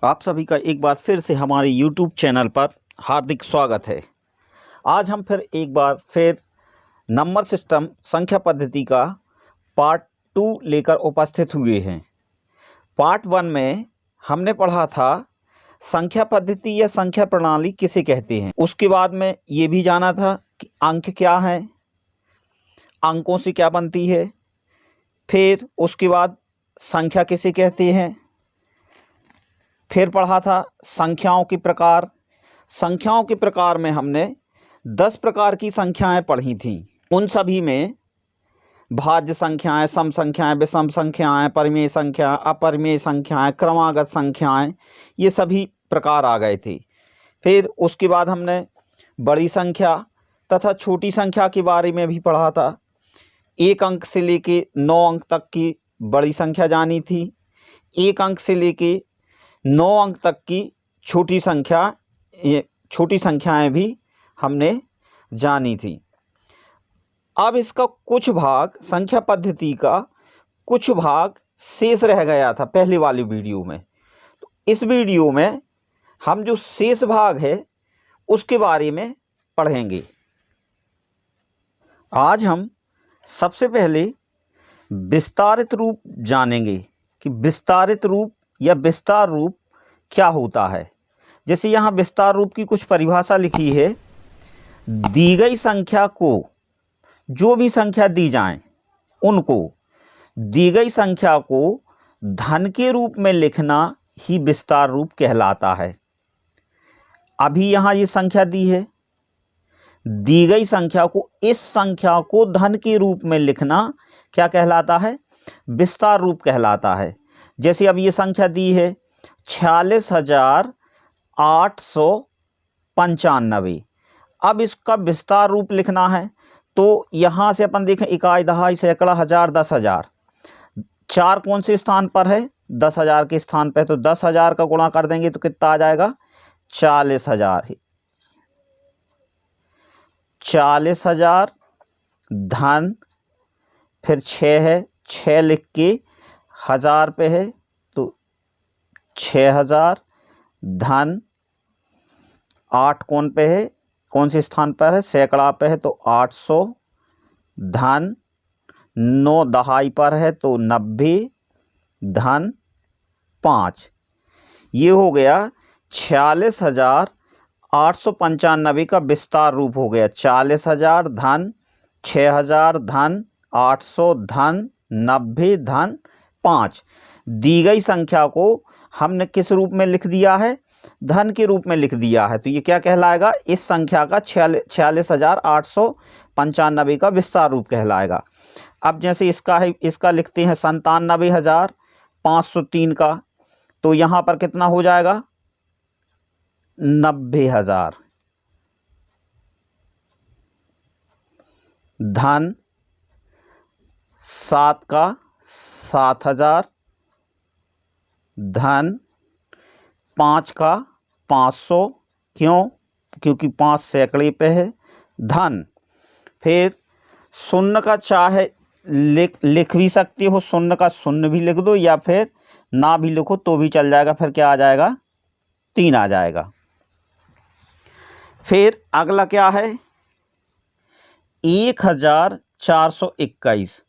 आप सभी का एक बार फिर से हमारे YouTube चैनल पर हार्दिक स्वागत है। आज हम फिर एक बार फिर नंबर सिस्टम संख्या पद्धति का पार्ट 2 लेकर उपस्थित हुए हैं। पार्ट 1 में हमने पढ़ा था संख्या पद्धति या संख्या प्रणाली किसे कहते हैं। उसके बाद में ये भी जाना था कि अंक क्या है, अंकों से क्या बनती है। फिर उसके बाद संख्या किसे कहते हैं। फिर पढ़ा था संख्याओं के प्रकार। संख्याओं के प्रकार में हमने 10 प्रकार की संख्याएं पढ़ी थीं। उन सभी में भाज्य संख्याएं, सम संख्याएं, विषम संख्याएं, परिमेय संख्या, अपरिमेय संख्याएं, क्रमागत संख्याएं, ये सभी प्रकार आ गए थे। फिर उसके बाद हमने बड़ी संख्या तथा छोटी संख्या के बारे में भी पढ़ा था। 1 अंक से लेके 9 अंक तक की बड़ी संख्या जानी थी। 1 अंक से लेके 9 अंक तक की छोटी संख्याएं भी हमने जानी थी। अब इसका कुछ भाग, संख्या पद्धति का कुछ भाग शेष रह गया था पहले वाली वीडियो में। तो इस वीडियो में हम जो शेष भाग है उसके बारे में पढ़ेंगे। आज हम सबसे पहले विस्तारित रूप जानेंगे कि विस्तारित रूप या विस्तार रूप क्या होता है। जैसे यहाँ विस्तार रूप की कुछ परिभाषा लिखी है। दी गई संख्या को, जो भी संख्या दी जाए उनको, दी गई संख्या को धन के रूप में लिखना ही विस्तार रूप कहलाता है। अभी यहाँ ये संख्या दी है, दी गई संख्या को, इस संख्या को धन के रूप में लिखना क्या कहलाता है? विस्तार रूप कहलाता है। जैसे अब ये संख्या दी है 46,895। अब इसका विस्तार रूप लिखना है तो यहाँ से अपन देखें इकाई, दहाई, सैकड़ा, हजार, 10,000। 4 कौन से स्थान पर है? 10,000 के स्थान पर। तो 10,000 का गुणा कर देंगे तो कितना आ जाएगा? 40,000। 40,000 धन, फिर 6 है, 6 लिख के 1000 पे है तो 6,000 धन, 8 कौन पे है, कौन से स्थान पर है? सैकड़ा पे है तो 800 धन, 9 दहाई पर है तो 90 धन 5। ये हो गया 46,895 का विस्तार रूप हो गया। 40,000 धन, 6,000 धन, 800 धन, 90 धन 5। दी गई संख्या को हमने किस रूप में लिख दिया है? धन के रूप में लिख दिया है। तो ये क्या कहलाएगा? इस संख्या का 46,895 का विस्तार रूप कहलाएगा। अब जैसे इसका है, इसका लिखते हैं 97,503 का, तो यहाँ पर कितना हो जाएगा? 90,000 धन, 7 का 7,000 धन, 5 का 500, क्यों? क्योंकि 5 सैकड़े पे है, धन। फिर शून्य का चाहे लिख भी सकती हो, शून्य का शून्य भी लिख दो या फिर ना भी लिखो तो भी चल जाएगा। फिर क्या आ जाएगा? 3 आ जाएगा। फिर अगला क्या है? 1,421।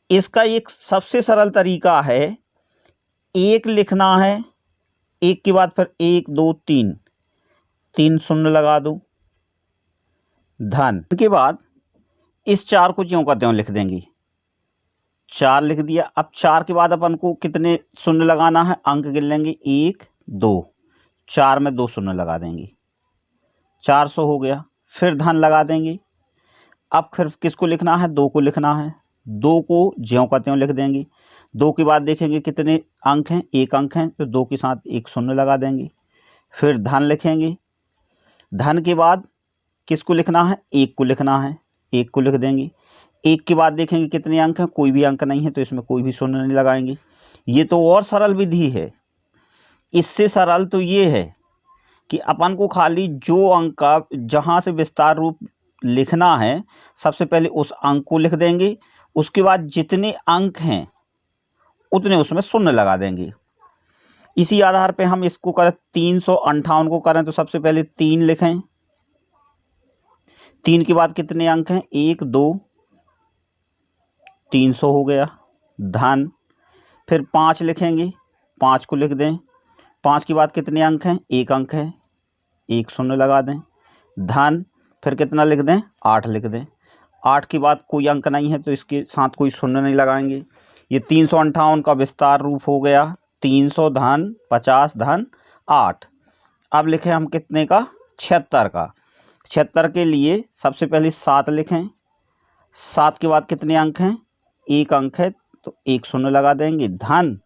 इसका एक सबसे सरल तरीका है, 1 लिखना है, 1 के बाद फिर 1 2 3, 3 शून्य लगा दो, धन के बाद इस 4 को ज्यों का त्यों लिख देंगे। 4 लिख दिया। अब 4 के बाद अपन को कितने शून्य लगाना है? अंक गिन लेंगे, 1 2, 4 में 2 शून्य लगा देंगे, 400 हो गया। फिर धन लगा देंगे। अब फिर किसको लिखना है? 2 को लिखना है, 2 को ज्यों का त्यों लिख देंगे। 2 के बाद देखेंगे कितने अंक हैं? 1 अंक हैं तो 2 के साथ 1 शून्य लगा देंगे। फिर धन लिखेंगे। धन के बाद किसको लिखना है? 1 को लिखना है, 1 को लिख देंगे। 1 के बाद देखेंगे कितने अंक हैं? कोई भी अंक नहीं है तो इसमें कोई भी शून्य नहीं लगाएंगे। ये तो और सरल विधि है। इससे सरल तो ये है कि अपन को खाली जो अंक का जहाँ से विस्तार रूप लिखना है, सबसे पहले उस अंक को लिख देंगे। उसके बाद जितने अंक हैं उतने उसमें शून्य लगा देंगे। इसी आधार पे हम इसको करें 358 को करें तो सबसे पहले 3 लिखें। 3 के बाद कितने अंक हैं? 1 2 300 हो गया धन। फिर 5 लिखेंगे, 5 को लिख दें। 5 के बाद कितने अंक हैं? 1 अंक है, 1 शून्य लगा दें धन। फिर कितना लिख दें? 8 लिख दें। 8 के बाद कोई अंक नहीं है तो इसके साथ कोई शून्य नहीं लगाएंगे। ये 358 का विस्तार रूप हो गया 300 धन 50 धन 8। अब लिखें हम कितने का? 76 का। 76 के लिए सबसे पहले 7 लिखें। 7 के बाद कितने अंक हैं? 1 अंक है तो 1 शून्य लगा देंगे धन।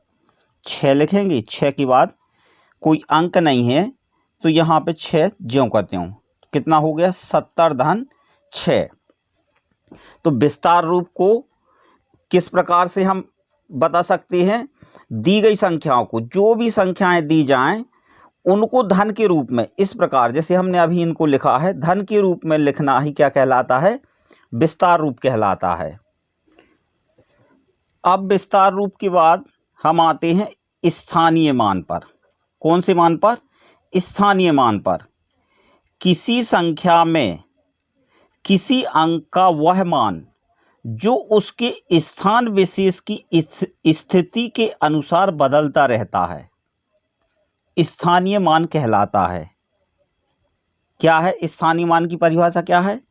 6 लिखेंगे। 6 के बाद कोई अंक नहीं है तो यहाँ पे 6 ज्यों का त्यों। कितना हो गया? 70 धन 6। तो विस्तार रूप को किस प्रकार से हम बता सकते हैं? दी गई संख्याओं को, जो भी संख्याएं दी जाएं उनको धन के रूप में, इस प्रकार जैसे हमने अभी इनको लिखा है, धन के रूप में लिखना ही क्या कहलाता है? विस्तार रूप कहलाता है। अब विस्तार रूप के बाद हम आते हैं स्थानीय मान पर। कौन से मान पर? स्थानीय मान पर। किसी संख्या में किसी अंक का वह मान जो उसके स्थान विशेष की स्थिति के अनुसार बदलता रहता है, स्थानीय मान कहलाता है। क्या है स्थानीय मान की परिभाषा? क्या है?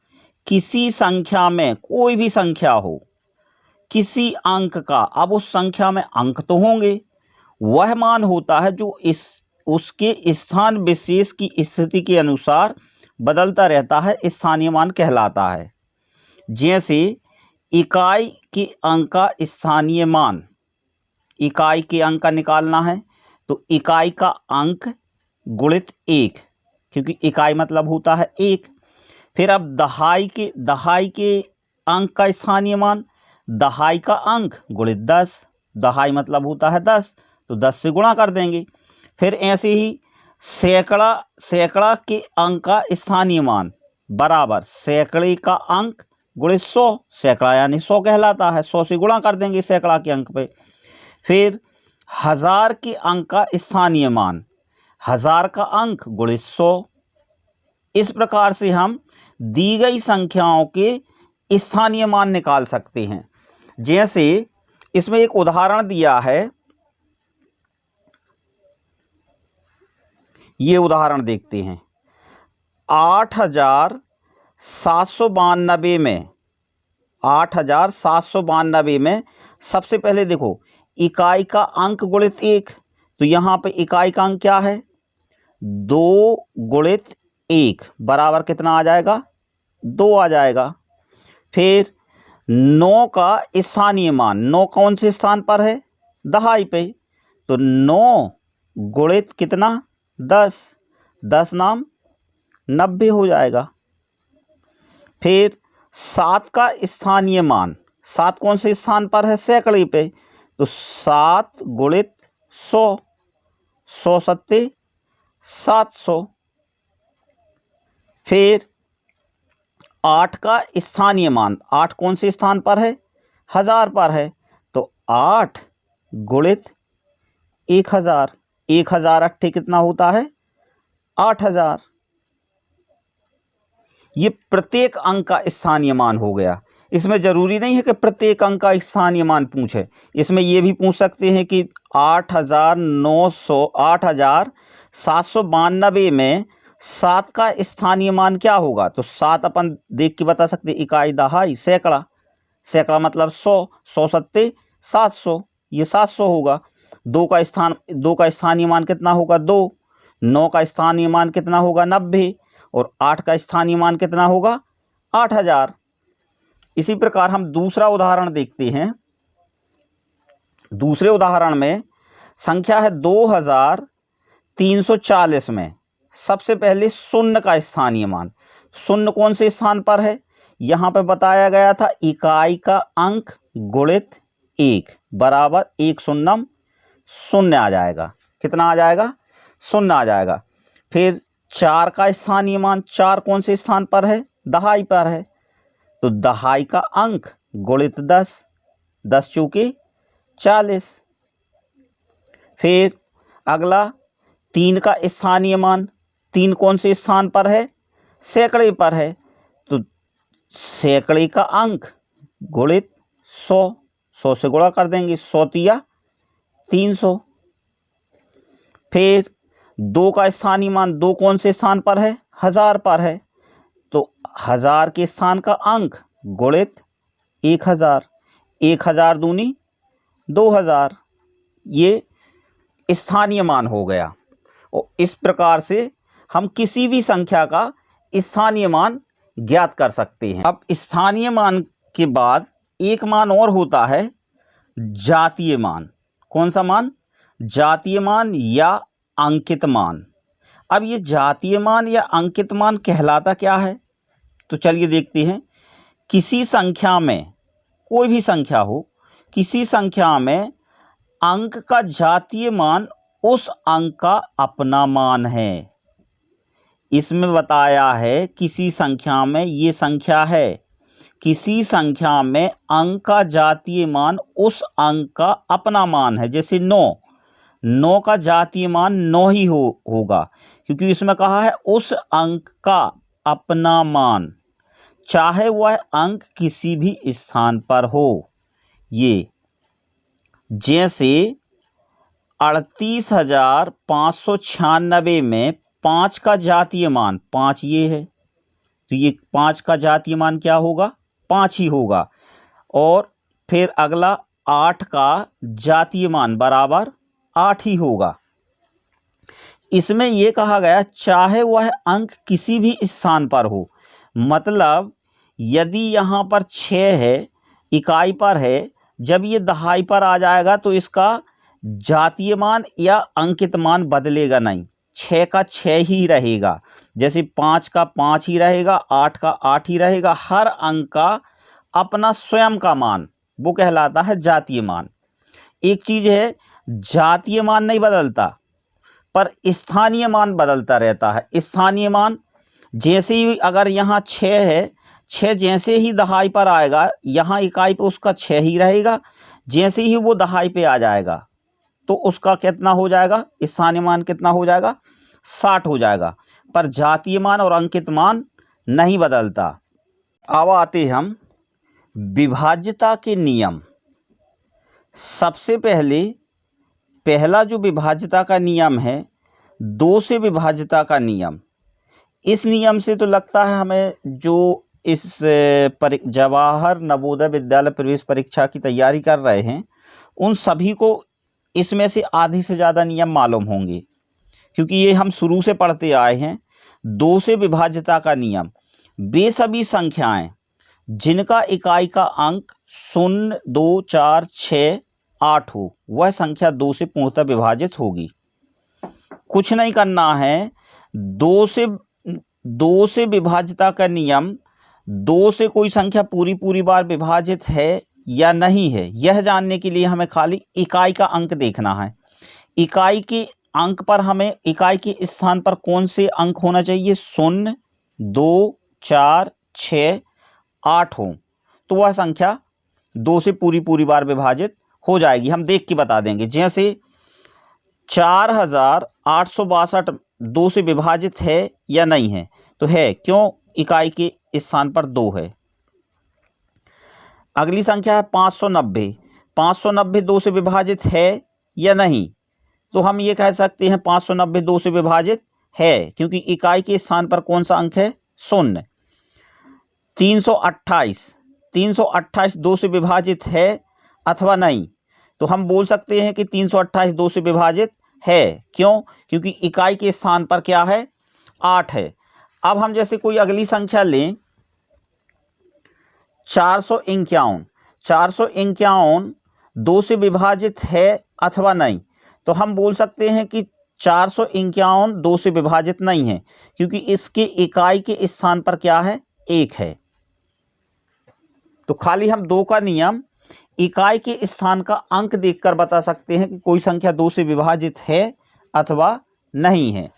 किसी संख्या में, कोई भी संख्या हो, किसी अंक का, अब उस संख्या में अंक तो होंगे, वह मान होता है जो उसके स्थान विशेष की स्थिति के अनुसार बदलता रहता है, स्थानीय मान कहलाता है। जैसे इकाई के अंक का स्थानीय मान, इकाई के अंक का निकालना है तो इकाई का अंक गुणित 1, क्योंकि इकाई मतलब होता है 1। फिर अब दहाई के अंक का स्थानीय मान, दहाई का अंक गुणित 10, दहाई मतलब होता है 10, तो 10 से गुणा कर देंगे। फिर ऐसे ही सैकड़ा के अंक का स्थानीय मान बराबर सैकड़े का अंक गुणित 100, सैकड़ा यानी 100 कहलाता है, 100 से गुणा कर देंगे सैकड़ा के अंक पे। फिर 1000 के अंक का स्थानीय मान, 1000 का अंक गुणित 100। इस प्रकार से हम दी गई संख्याओं के स्थानीय मान निकाल सकते हैं। जैसे इसमें एक उदाहरण दिया है, ये उदाहरण देखते हैं। 8792 में, 8792 में सबसे पहले देखो इकाई का अंक गुणित 1, तो यहाँ पे इकाई का अंक क्या है? 2 गुणित 1 बराबर कितना आ जाएगा? 2 आ जाएगा। फिर 9 का स्थानीय मान, 9 कौन से स्थान पर है? दहाई पे, तो 9 गुणित कितना? 10, 10 नाम 90 हो जाएगा। फिर 7 का स्थानीय मान, 7 कौन से स्थान पर है? सैकड़े पे, तो 7 गुणित 100, 100 सत्ते 700। फिर 8 का स्थानीय मान, 8 कौन से स्थान पर है? 1000 पर है, तो 8 गुणित 1000, 1000 अट्ठे कितना होता है? 8000। ये प्रत्येक अंक का स्थानीय मान हो गया। इसमें जरूरी नहीं है कि प्रत्येक अंक का स्थानीय मान पूछे, इसमें ये भी पूछ सकते हैं कि 8792 में 7 का स्थानीय मान क्या होगा? तो 7 अपन देख के बता सकते, इकाई दहाई सैकड़ा, सैकड़ा मतलब 100, 100 सत्ते 700, ये 700 होगा। 2 का स्थानीय मान कितना होगा? 2। 9 का स्थानीय मान कितना होगा? 90, और 8 का स्थानीय मान कितना होगा? 8000। इसी प्रकार हम दूसरा उदाहरण देखते हैं। दूसरे उदाहरण में संख्या है 2340 में सबसे पहले शून्य का स्थानीय मान, शून्य कौन से स्थान पर है? यहाँ पे बताया गया था इकाई का अंक गुणित 1 बराबर 1 शून्यम शून्य आ जाएगा। कितना आ जाएगा? शून्य आ जाएगा। फिर 4 का स्थानीय मान, 4 कौन से स्थान पर है? दहाई पर है, तो दहाई का अंक गुणित 10, 10 चौके 40। फिर अगला 3 का स्थानीय मान, 3 कौन से स्थान पर है? सैकड़े पर है, तो सैकड़े का अंक गुणित 100, 100 से गुणा कर देंगे, 100 तिया 300। फिर 2 का स्थानीय मान, 2 कौन से स्थान पर है? 1000 पर है, तो 1000 के स्थान का अंक गुणित 1000, 1000 दूनी 2000, ये स्थानीय मान हो गया। और इस प्रकार से हम किसी भी संख्या का स्थानीय मान ज्ञात कर सकते हैं। अब स्थानीय मान के बाद एक मान और होता है, जातीय मान। कौन सा मान? जातीय मान या अंकित मान। अब ये जातीय मान या अंकित मान कहलाता क्या है? तो चलिए देखते हैं। किसी संख्या में, कोई भी संख्या हो, किसी संख्या में अंक का जातीय मान उस अंक का अपना मान है। इसमें बताया है किसी संख्या में, ये संख्या है, किसी संख्या में अंक का जातीय मान उस अंक का अपना मान है। जैसे 9 का जातीय मान 9 ही होगा, क्योंकि इसमें कहा है उस अंक का अपना मान, चाहे वह अंक किसी भी स्थान पर हो। ये जैसे 38,596 में 5 का जातीय मान 5 ये है, तो ये 5 का जातीय मान क्या होगा? 5 ही होगा। और फिर अगला 8 का जातीय मान बराबर 8 ही होगा। इसमें यह कहा गया चाहे वह अंक किसी भी स्थान पर हो, मतलब यदि यहाँ पर 6 है, इकाई पर है, जब ये दहाई पर आ जाएगा तो इसका जातीय मान या अंकित मान बदलेगा नहीं, 6 का 6 ही रहेगा। जैसे 5 का 5 ही रहेगा, 8 का 8 ही रहेगा। हर अंक का अपना स्वयं का मान, वो कहलाता है जातीय मान। एक चीज है, जातीय मान नहीं बदलता, पर स्थानीय मान बदलता रहता है। स्थानीय मान जैसे ही, अगर यहाँ 6 है, 6 जैसे ही दहाई पर आएगा, यहाँ इकाई पे उसका 6 ही रहेगा। जैसे ही वो दहाई पे आ जाएगा तो उसका कितना हो जाएगा? स्थानीय मान कितना हो जाएगा? 60 हो जाएगा। पर जातीय मान और अंकित मान नहीं बदलता। अब आते हम विभाज्यता के नियम। सबसे पहला जो विभाज्यता का नियम है, 2 से विभाज्यता का नियम। इस नियम से तो लगता है हमें जो इस जवाहर नवोदय विद्यालय प्रवेश परीक्षा की तैयारी कर रहे हैं, उन सभी को इसमें से आधे से ज़्यादा नियम मालूम होंगे, क्योंकि ये हम शुरू से पढ़ते आए हैं। 2 से विभाज्यता का नियम, वे सभी संख्याएं जिनका इकाई का अंक 0, 2, 4, 6, 8 हो, वह संख्या 2 से पूर्णतः विभाजित होगी। कुछ नहीं करना है। 2 से विभाज्यता का नियम, 2 से कोई संख्या पूरी बार विभाजित है या नहीं है, यह जानने के लिए हमें खाली इकाई का अंक देखना है। इकाई के अंक पर हमें, इकाई के स्थान पर कौन से अंक होना चाहिए? 0, 2, 4, 6, 8 हो, तो वह संख्या 2 से पूरी बार विभाजित हो जाएगी। हम देख के बता देंगे। जैसे 4862 2 से विभाजित है या नहीं है? तो है। क्यों? इकाई के स्थान पर 2 है। अगली संख्या है 590। 590 2 से विभाजित है या नहीं? तो हम ये कह सकते हैं 590 2 से विभाजित है, क्योंकि इकाई के स्थान पर कौन सा अंक है? 0। 328 2 से विभाजित है अथवा नहीं? तो हम बोल सकते हैं कि 328 2 से विभाजित है। क्यों? क्योंकि इकाई के स्थान पर क्या है? 8 है। अब हम जैसे कोई अगली संख्या लें, 451। 451 2 से विभाजित है अथवा नहीं? तो हम बोल सकते हैं कि 451 2 से विभाजित नहीं है, क्योंकि इसके इकाई के स्थान पर क्या है? 1 है। तो खाली हम 2 का नियम इकाई के स्थान का अंक देखकर बता सकते हैं कि कोई संख्या 2 से विभाजित है अथवा नहीं है।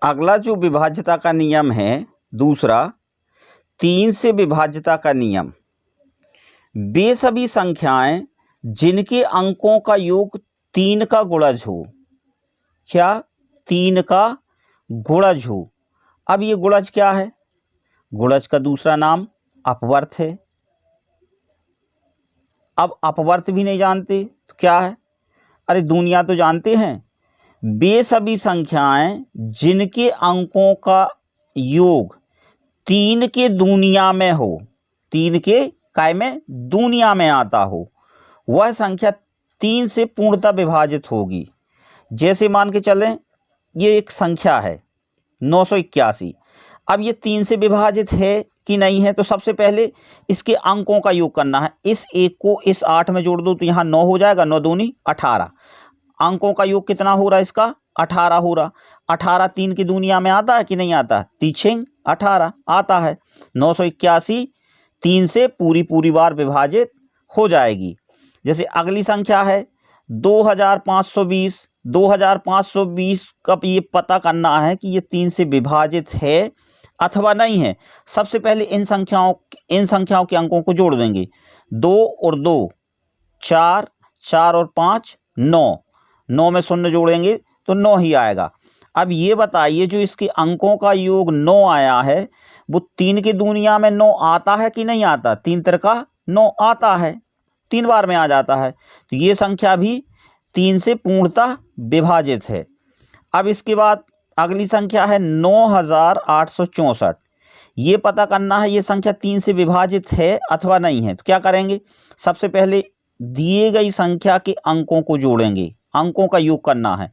अगला जो विभाज्यता का नियम है, दूसरा 3 से विभाज्यता का नियम। वे सभी संख्याएं जिनके अंकों का योग 3 का गुणज हो, क्या 3 का गुणज हो। अब ये गुणज क्या है, गुणज का दूसरा नाम अपवर्त है। अब अपवर्त भी नहीं जानते तो क्या है, अरे दुनिया तो जानते हैं, वे सभी संख्याएं जिनके अंकों का योग 3 के दुनिया में हो, 3 के काय में दुनिया में आता हो, वह संख्या 3 से पूर्णतः विभाजित होगी। जैसे मान के चलें ये एक संख्या है 981, अब ये 3 से विभाजित है कि नहीं है, तो सबसे पहले इसके अंकों का योग करना है। इस 1 को इस 8 में जोड़ दो तो यहाँ 9 हो जाएगा, 9 दूनी 18। अंकों का योग कितना हो रहा है इसका, 18 हो रहा। 18 3 की दुनिया में आता है कि नहीं आता, 3 18 आता है। 981 3 से पूरी बार विभाजित हो जाएगी। जैसे अगली संख्या है 2520। 2520 का ये पता करना है कि ये 3 से विभाजित है अथवा नहीं है। सबसे पहले इन संख्याओं के अंकों को जोड़ देंगे। 2 और 2 4, 4 और 5 9, 9 में शून्य जोड़ेंगे तो 9 ही आएगा। अब ये बताइए जो इसके अंकों का योग 9 आया है वो 3 की दुनिया में 9 आता है कि नहीं आता, 3 तिरका 9 आता है, 3 बार में आ जाता है, तो ये संख्या भी 3 से पूर्णतः विभाजित है। अब इसके बाद अगली संख्या है 9864। ये पता करना है ये संख्या 3 से विभाजित है अथवा नहीं है, तो क्या करेंगे, सबसे पहले दिए गई संख्या के अंकों को जोड़ेंगे, अंकों का योग करना है।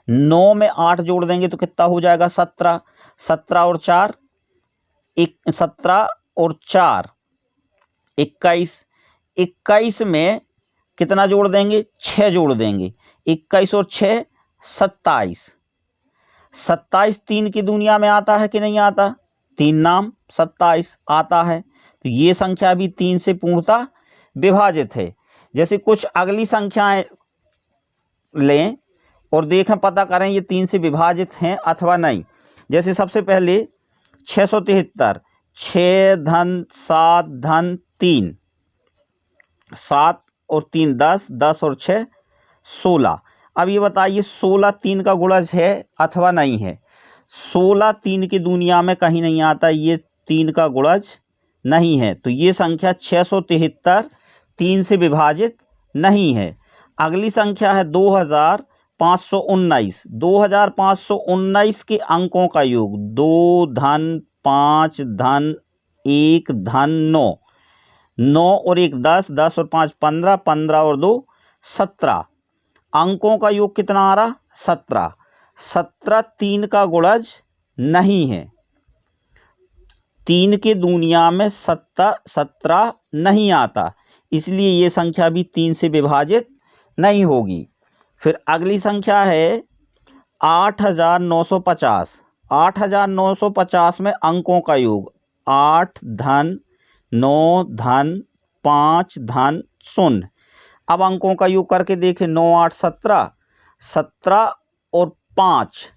9 में 8 जोड़ देंगे तो कितना हो जाएगा, 17। 17 और 4 17 और 4 21। 21 में कितना जोड़ देंगे, 6 जोड़ देंगे। 21 और 6 27। 27 3 की दुनिया में आता है कि नहीं आता, 3 नाम 27 आता है, तो ये संख्या भी 3 से पूर्णतः विभाजित है। जैसे कुछ अगली संख्याएं लें और देखें, पता करें ये 3 से विभाजित हैं अथवा नहीं। जैसे सबसे पहले 673, 6 धन 7 धन 3, 7 और 3 10, 10 और 6 16। अब ये बताइए 16 3 का गुणज है अथवा नहीं है। 16 3 की दुनिया में कहीं नहीं आता, ये 3 का गुणज नहीं है, तो ये संख्या 673 3 से विभाजित नहीं है। अगली संख्या है 2519। 2519 के अंकों का योग 2 धन 5 धन 1 धन 9, 9 और 1 10, 10 और 5 15, 15 और 2 17। अंकों का योग कितना आ रहा, 17। 17 3 का गुणज नहीं है, 3 के दुनिया में 17 नहीं आता, इसलिए ये संख्या भी 3 से विभाजित नहीं होगी। फिर अगली संख्या है 8950। 8950 में अंकों का योग 8 धन 9 धन 5 धन 0। अब अंकों का योग करके देखें, 9 8 17, 17 और 5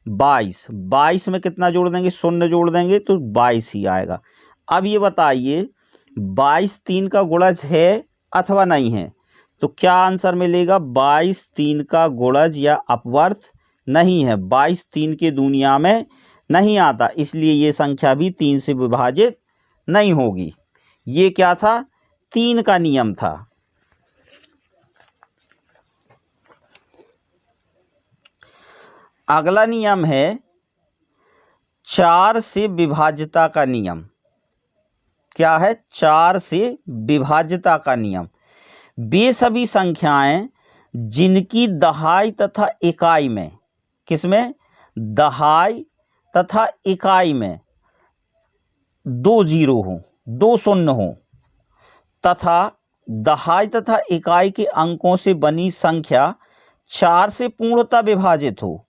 22। 22 में कितना जोड़ देंगे, 0 जोड़ देंगे तो 22 ही आएगा। अब ये बताइए 22 3 का गुणज है अथवा नहीं है, तो क्या आंसर मिलेगा, 22 3 का गुणज या अपवर्त नहीं है, 22 3 की दुनिया में नहीं आता, इसलिए ये संख्या भी 3 से विभाजित नहीं होगी। ये क्या था, 3 का नियम था। अगला नियम है 4 से विभाज्यता का नियम। क्या है, 4 से विभाज्यता का नियम। वे सभी संख्याएं जिनकी दहाई तथा इकाई में, किसमें, दहाई तथा इकाई में 2 जीरो हो, 2 शून्य हो, तथा दहाई तथा इकाई के अंकों से बनी संख्या 4 से पूर्णतः विभाजित हो,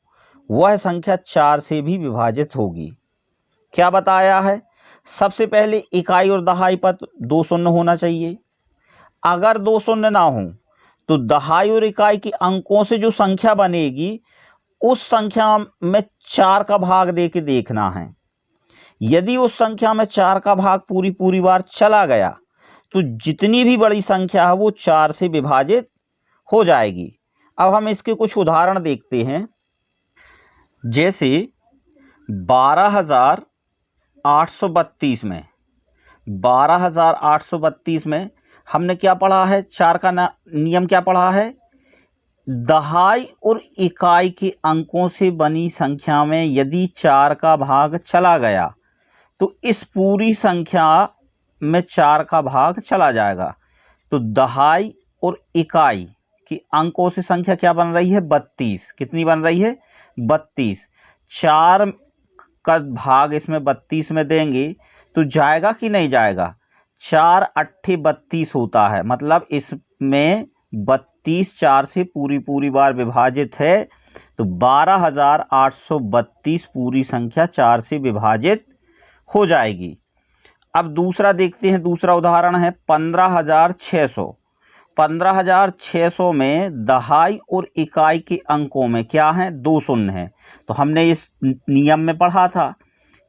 वह संख्या 4 से भी विभाजित होगी। क्या बताया है, सबसे पहले इकाई और दहाई पर 2 शून्य होना चाहिए। अगर 2 शून्य ना हो तो दहाई और इकाई के अंकों से जो संख्या बनेगी उस संख्या में 4 का भाग दे के देखना है। यदि उस संख्या में 4 का भाग पूरी बार चला गया तो जितनी भी बड़ी संख्या है वो 4 से विभाजित हो जाएगी। अब हम इसके कुछ उदाहरण देखते हैं। जैसे 12,832 में 12,832 में हमने क्या पढ़ा है, चार का नियम क्या पढ़ा है, दहाई और इकाई के अंकों से बनी संख्या में यदि 4 का भाग चला गया तो इस पूरी संख्या में 4 का भाग चला जाएगा। तो दहाई और इकाई के अंकों से संख्या क्या बन रही है, 32। कितनी बन रही है, 32। 4 का भाग इसमें 32 में देंगे तो जाएगा कि नहीं जाएगा, 4 अट्ठे 32 होता है, मतलब इसमें 32 4 से पूरी बार विभाजित है, तो 12,832 पूरी संख्या 4 से विभाजित हो जाएगी। अब दूसरा देखते हैं, दूसरा उदाहरण है 15,600। 15,600 में दहाई और इकाई के अंकों में क्या है, 2 शून्य है। तो हमने इस नियम में पढ़ा था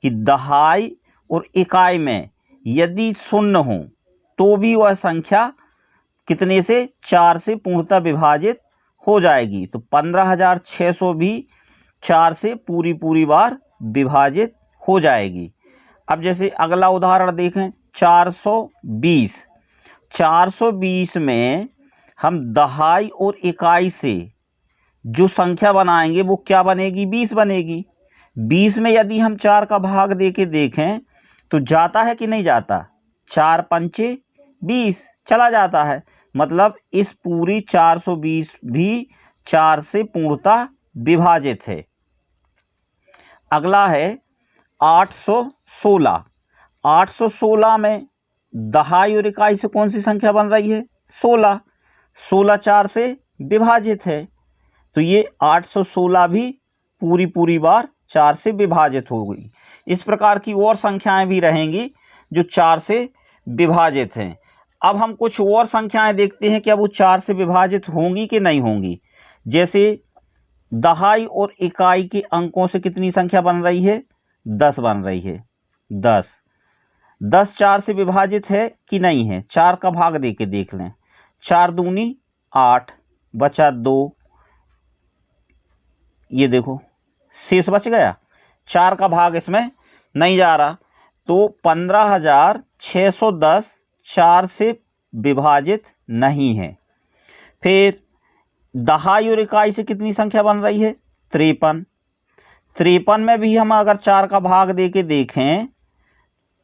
कि दहाई और इकाई में यदि शून्य हो तो भी वह संख्या कितने से, 4 से पूर्णतः विभाजित हो जाएगी। तो 15,600 भी 4 से पूरी बार विभाजित हो जाएगी। अब जैसे अगला उदाहरण देखें 420। 420 में हम दहाई और इकाई से जो संख्या बनाएंगे वो क्या बनेगी, 20 बनेगी। 20 में यदि हम 4 का भाग देके देखें तो जाता है कि नहीं जाता, 4 पंचे 20 चला जाता है, मतलब इस पूरी 420 भी 4 से पूर्णतः विभाजित है। अगला है 816। 816 में दहाई और इकाई से कौन सी संख्या बन रही है, 16। 16 4 से विभाजित है, तो ये 816 भी पूरी बार 4 से विभाजित हो गई। इस प्रकार की और संख्याएं भी रहेंगी जो 4 से विभाजित हैं। अब हम कुछ और संख्याएं देखते हैं, क्या वो 4 से विभाजित होंगी कि नहीं होंगी। जैसे दहाई और इकाई के अंकों से कितनी संख्या बन रही है, 10 बन रही है। 10 4 से विभाजित है कि नहीं है, 4 का भाग दे के देख लें। 4 दूनी 8, बचा 2, ये देखो शेष बच गया, 4 का भाग इसमें नहीं जा रहा, तो 15,610 4 से विभाजित नहीं है। फिर दहाई और इकाई से कितनी संख्या बन रही है, 53। 53 में भी हम अगर 4 का भाग दे के देखें,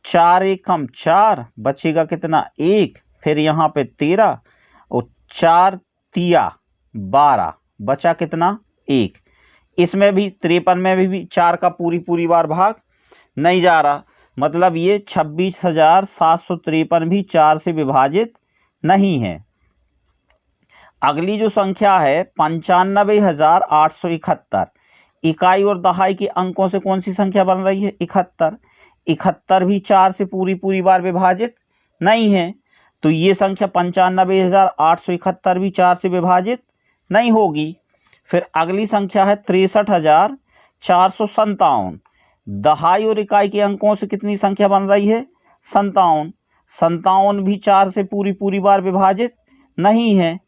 4 एक कम 4, बचेगा कितना 1, फिर यहाँ पे 13 और 4 तिया 12, बचा कितना 1। इसमें भी 53 में भी 4 का पूरी बार भाग नहीं जा रहा, मतलब ये 26,753 भी 4 से विभाजित नहीं है। अगली जो संख्या है 95,871। इकाई और दहाई के अंकों से कौन सी संख्या बन रही है, 71। 71 भी 4 से पूरी बार विभाजित नहीं है, तो ये संख्या 95,871 भी 4 से विभाजित नहीं होगी। फिर अगली संख्या है 63,457। दहाई और इकाई के अंकों से कितनी संख्या बन रही है, 57। 57 भी 4 से पूरी बार विभाजित नहीं है,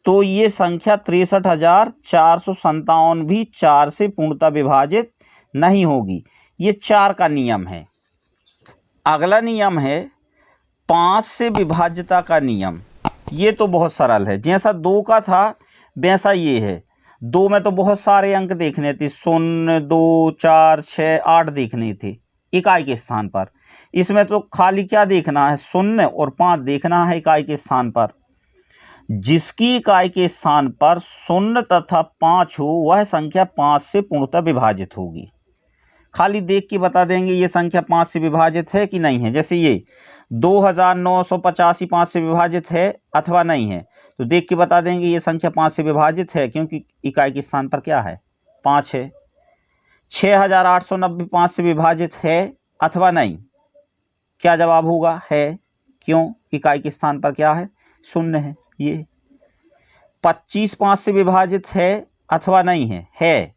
तो ये संख्या 63,457 भी 4 से पूर्णतः विभाजित नहीं होगी। ये 4 का नियम है। अगला नियम है 5 से विभाज्यता का नियम। ये तो बहुत सरल है, जैसा 2 का था वैसा ये है। 2 में तो बहुत सारे अंक देखने थे, 0 2 4 6 8 देखने थे इकाई के स्थान पर। इसमें तो खाली क्या देखना है, 0 और 5 देखना है इकाई के स्थान पर। जिसकी इकाई के स्थान पर 0 तथा 5 हो वह संख्या 5 से पूर्णतः विभाजित होगी। खाली देख के बता देंगे ये संख्या 5 से विभाजित है कि नहीं है। जैसे ये 2,985 5 से विभाजित है अथवा नहीं है, तो देख के बता देंगे ये संख्या 5 से विभाजित है, क्योंकि इकाई के स्थान पर क्या है, 5 है। 6,890 5 से विभाजित है अथवा नहीं, क्या जवाब होगा, है। क्यों, इकाई के स्थान पर क्या है, 0 है। ये 25 5 से विभाजित है अथवा नहीं है।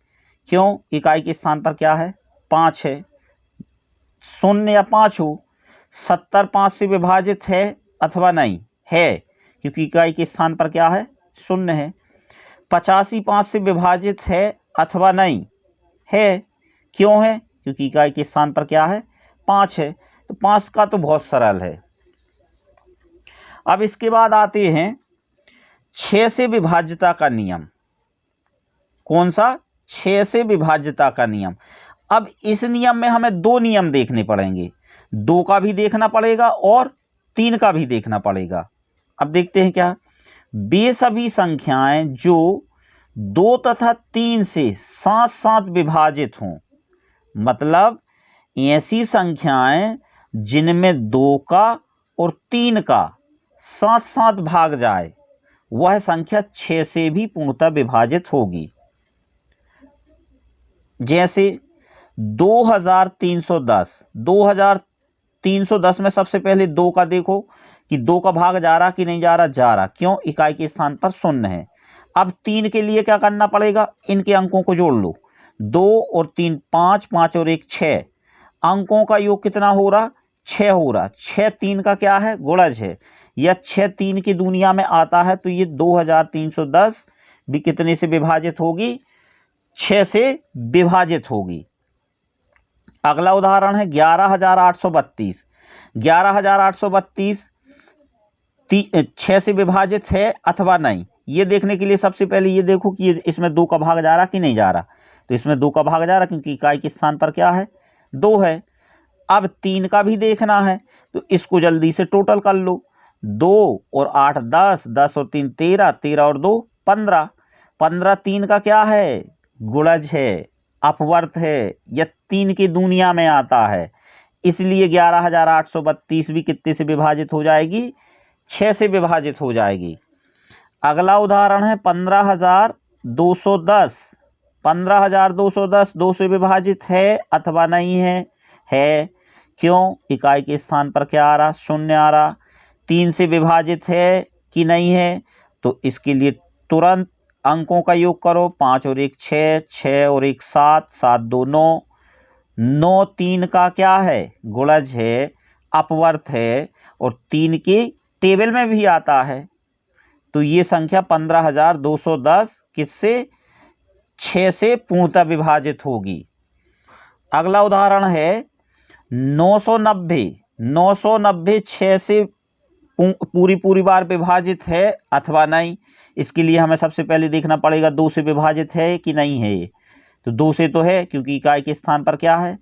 क्यों, इकाई के स्थान पर क्या है, 5 है। 0 या 5 हो। 70 5 से विभाजित है अथवा नहीं, है, क्योंकि इकाई के स्थान पर क्या है, 0 है। 85 5 से विभाजित है अथवा नहीं, है। क्यों है? क्योंकि इकाई के स्थान पर क्या है? 5 है। तो 5 का तो बहुत सरल है। अब इसके बाद आते हैं 6 से विभाज्यता का नियम। कौन सा? 6 से विभाज्यता का नियम। अब इस नियम में हमें 2 नियम देखने पड़ेंगे, 2 का भी देखना पड़ेगा और 3 का भी देखना पड़ेगा। अब देखते हैं क्या। वे सभी संख्याएं जो 2 तथा 3 से साथ साथ विभाजित हों, मतलब ऐसी संख्याएं जिनमें 2 का और 3 का साथ साथ भाग जाए, वह संख्या 6 से भी पूर्णतः विभाजित होगी। जैसे 2310 में सबसे पहले 2 का देखो कि 2 का भाग जा रहा कि नहीं जा रहा? जा रहा। क्यों? इकाई के स्थान पर 0 है। अब 3 के लिए क्या करना पड़ेगा? इनके अंकों को जोड़ लो। 2 और 3 5, 5 और 1 6, अंकों का योग कितना हो रहा? 6 हो रहा। 6 3 का क्या है? गुणज है। यह 6 3 की दुनिया में आता है, तो ये 2310 भी कितने से विभाजित होगी? 6 से विभाजित होगी। अगला उदाहरण है 11832। 11832 6 से विभाजित है अथवा नहीं, ये देखने के लिए सबसे पहले ये देखो कि इसमें 2 का भाग जा रहा कि नहीं जा रहा। तो इसमें 2 का भाग जा रहा क्योंकि इकाई के स्थान पर क्या है? 2 है। अब 3 का भी देखना है, तो इसको जल्दी से टोटल कर लो। 2 और 8 10, 10 और 3 13, 13 और 2 15, 15 3 का क्या है? गुणज है, अपवर्त है, यह 3 की दुनिया में आता है। इसलिए 11832 भी कितने से विभाजित हो जाएगी? 6 से विभाजित हो जाएगी। अगला उदाहरण है 15210। 15210 2 से विभाजित है अथवा नहीं है? है। क्यों? इकाई के स्थान पर क्या आ रहा? 0 आ रहा। 3 से विभाजित है कि नहीं है? तो इसके लिए तुरंत अंकों का योग करो। 5 और 1 6, 6 और 1 7, 7 2 9, 9 3 का क्या है? गुणज है, अपवर्त है और 3 की टेबल में भी आता है। तो ये संख्या 15210 किससे? 6 से पूर्णतः विभाजित होगी। अगला उदाहरण है 990। 990 6 से पूरी बार विभाजित है अथवा नहीं? इसके लिए हमें सबसे पहले देखना पड़ेगा 2 से विभाजित है कि नहीं है। तो 2 से तो है क्योंकि इकाई के स्थान पर क्या है?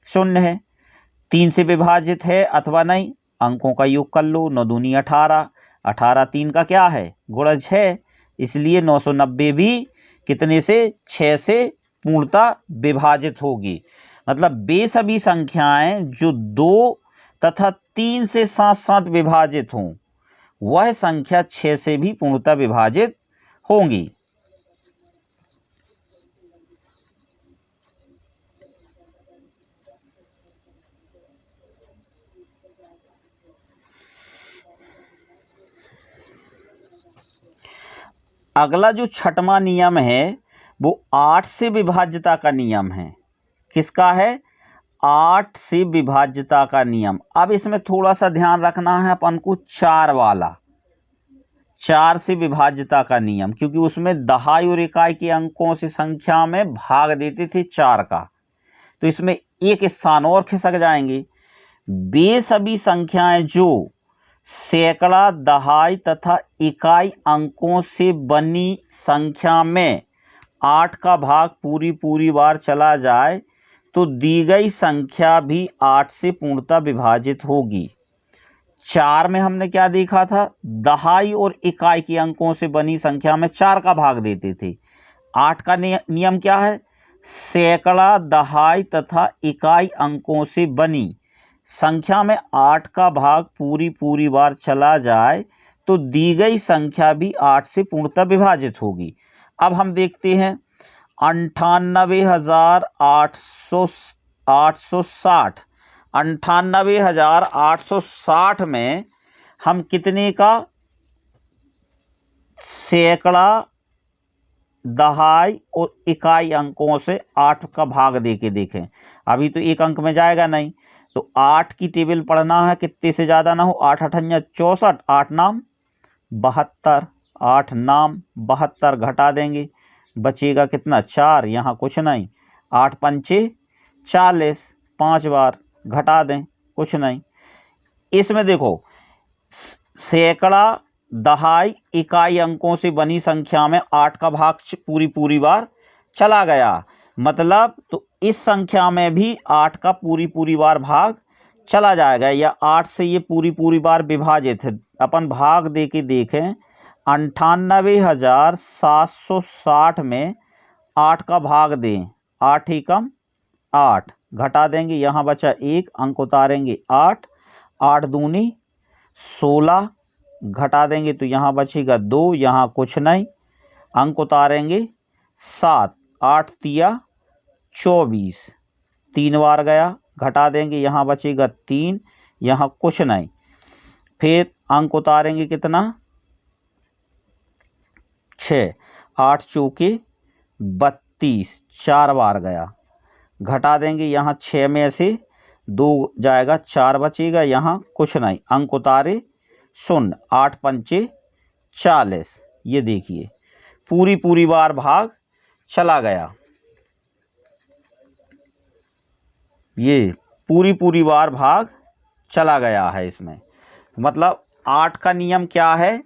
0 है। 3 से विभाजित है अथवा नहीं? अंकों का योग कर लो। 9 दूनी 18, 18 3 का क्या है? गुणज है। इसलिए 990 भी कितने से? 6 से पूर्णतः विभाजित होगी। मतलब वे सभी संख्याएं जो 2 तथा 3 से साथ साथ विभाजित हों, वह संख्या 6 से भी पूर्णतः विभाजित होंगी। अगला जो छठवां नियम है वो 8 से विभाज्यता का नियम है। किसका है? 8 से विभाज्यता का नियम। अब इसमें थोड़ा सा ध्यान रखना है अपन को 4 वाला, 4 से विभाज्यता का नियम, क्योंकि उसमें दहाई और इकाई के अंकों से संख्या में भाग देते थे 4 का। तो इसमें एक स्थान और खिसक जाएंगे। वे सभी संख्याएं जो सैकड़ा, दहाई तथा इकाई अंकों से बनी संख्या में 8 का भाग पूरी बार चला जाए तो दी गई संख्या भी 8 से पूर्णतः विभाजित होगी। 4 में हमने क्या देखा था? दहाई और इकाई के अंकों से बनी संख्या में 4 का भाग देते थे। 8 का नियम क्या है? सैकड़ा, दहाई तथा इकाई अंकों से बनी संख्या में 8 का भाग पूरी बार चला जाए तो दी गई संख्या भी 8 से पूर्णतः विभाजित होगी। अब हम देखते हैं 98,860। 98,860 में हम कितने का सैकड़ा, दहाई और इकाई अंकों से 8 का भाग देके देखें। अभी तो एक अंक में जाएगा नहीं, तो 8 की टेबल पढ़ना है, कितने से ज़्यादा ना हो। 8 8 64, 8 नाम 72, 8 नाम 72 घटा देंगे, बचेगा कितना? 4। यहाँ कुछ नहीं, 8 पंचे 40, 5 बार घटा दें, कुछ नहीं। इसमें देखो सैकड़ा, दहाई, इकाई अंकों से बनी संख्या में 8 का भाग पूरी बार चला गया, मतलब तो इस संख्या में भी 8 का पूरी बार भाग चला जाएगा, या 8 से ये पूरी बार विभाजित है। अपन भाग दे के देखें, 98,760 में 8 का भाग दें, 8 एकम 8, घटा देंगे, यहाँ बचा 1, अंक उतारेंगे 8, 8 दूनी 16, घटा देंगे तो यहाँ बचेगा 2, यहाँ कुछ नहीं, अंक उतारेंगे 7, 8 तिया 24, 3 बार गया, घटा देंगे, यहाँ बचेगा 3, यहाँ कुछ नहीं, फिर अंक उतारेंगे कितना 6, 8 चौके 32, 4 बार गया, घटा देंगे, यहाँ 6 में से 2 जाएगा, 4 बचेगा, यहाँ कुछ नहीं, अंक उतारे 0, 8 पंचे 40। ये देखिए पूरी बार भाग चला गया, ये पूरी बार भाग चला गया है इसमें। मतलब 8 का नियम क्या है,